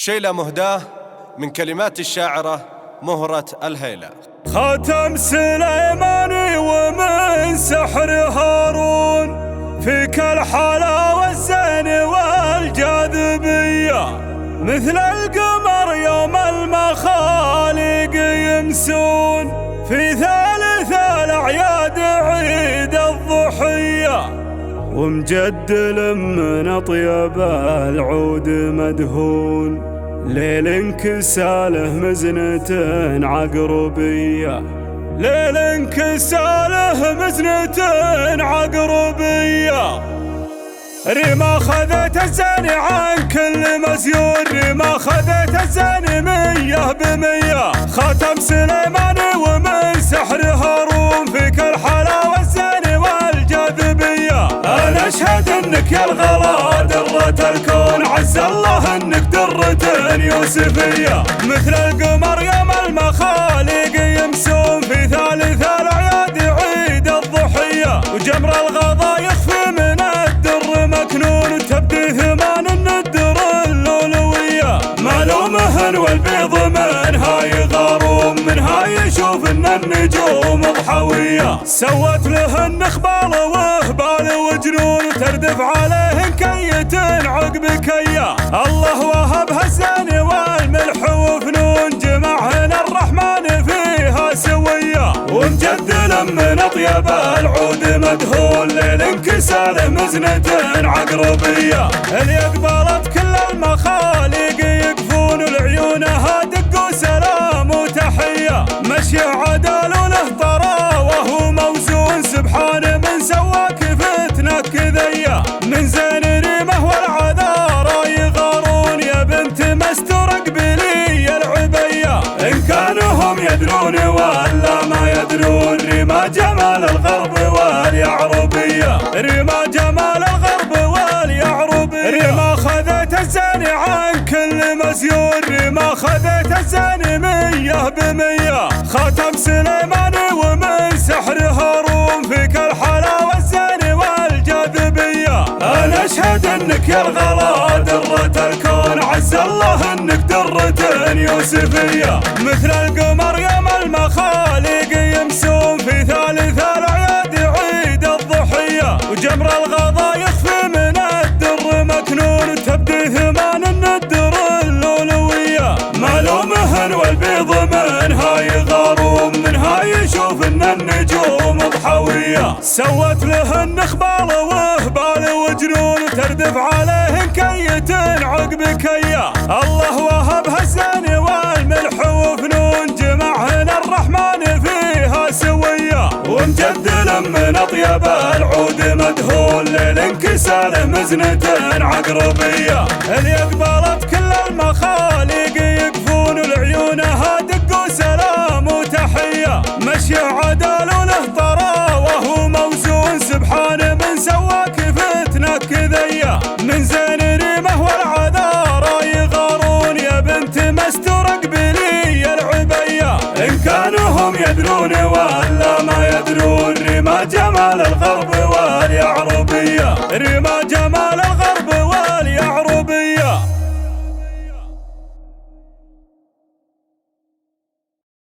شيلة مهداة من كلمات الشاعرة مهرة الهيلة. خاتم سليماني ومن سحر هارون، فيك الحلاوة والزين والجاذبية، مثل القمر يوم المخالق يمسون، في ثالث الأعياد عيد الضحية، ومجدل من أطيب العود مدهون، ليل انكساله مزنة عقربية، ليل انكساله مزنة عقربية. ريما خذت الزين عن كل مزيون، ريما خذت الزين 100%، خاتم سليماني ومن سحر هارون، فيك الحلاوة والزين والجاذبية. أنا أشهد إنك يا الغلا درة الكون، عز الله إنك درة يوسفية، مثل القمر يوم المخالق يمسون، في ثالث الأعياد عيد الضحية، وجمر الغضا يخفي من الدر مكنون، تبدي ثمان الندر اللؤلؤية، ملومهن والبيض منها يغارون، منها يشوف إن النجوم ضحوية، سوت لهن اخبال وهبال وجنون، تردف عليهن كية عقب كية، الله وهبها الزين والملح وفنون، جمعهن الرحمن فيها سوية، ومجدل من أطيب العود مدهون، ليل انكسال مزنة عقربية، اللي قبلت كل المخالق يقفون، لعيونها دق وسلام وتحية، مشي عدل وله طرا وهو موزون، سبحان من سواك فتنك كذية، من زين ريمه والعذارى يغارون، يا بنت مسترق بلي العبية، إن كانوا هم يدرون ولا ما يدرون، ريما جمال الغرب واليعربية، ريما جمال الغرب واليعربية. ريما خذت الزين عن كل مزيون، ريما خذت الزين 100%، خاتم سليماني ومن سحر هارون، فيك الحلاوة والزين والجاذبية. أنا أشهد إنك يا الغلا درة الكون، عز الله إنك درة يوسفية، مثل القمر يوم المخالق يمسون، في ثالث الأعياد عيد الضحية، وجمر الغضا يخفي من الدر مكنون، تبدي ثمان الندر اللؤلؤية، ملومهن والبيض منها يغارون، منها يشوف إن النجوم ضحوية، سوت لهن اخبال وهبال وجنون، تردف عليهن كية عقب كية، الله وهبها الزين والملح وفنون، جمعهن الرحمن فيها سوية، ومجدل من أطيب العود مدهون، ليل انكسال مزنة عقربية، اللي قبلت كل المخالق يقفون، لعيونها دق وسلام وتحية، مشي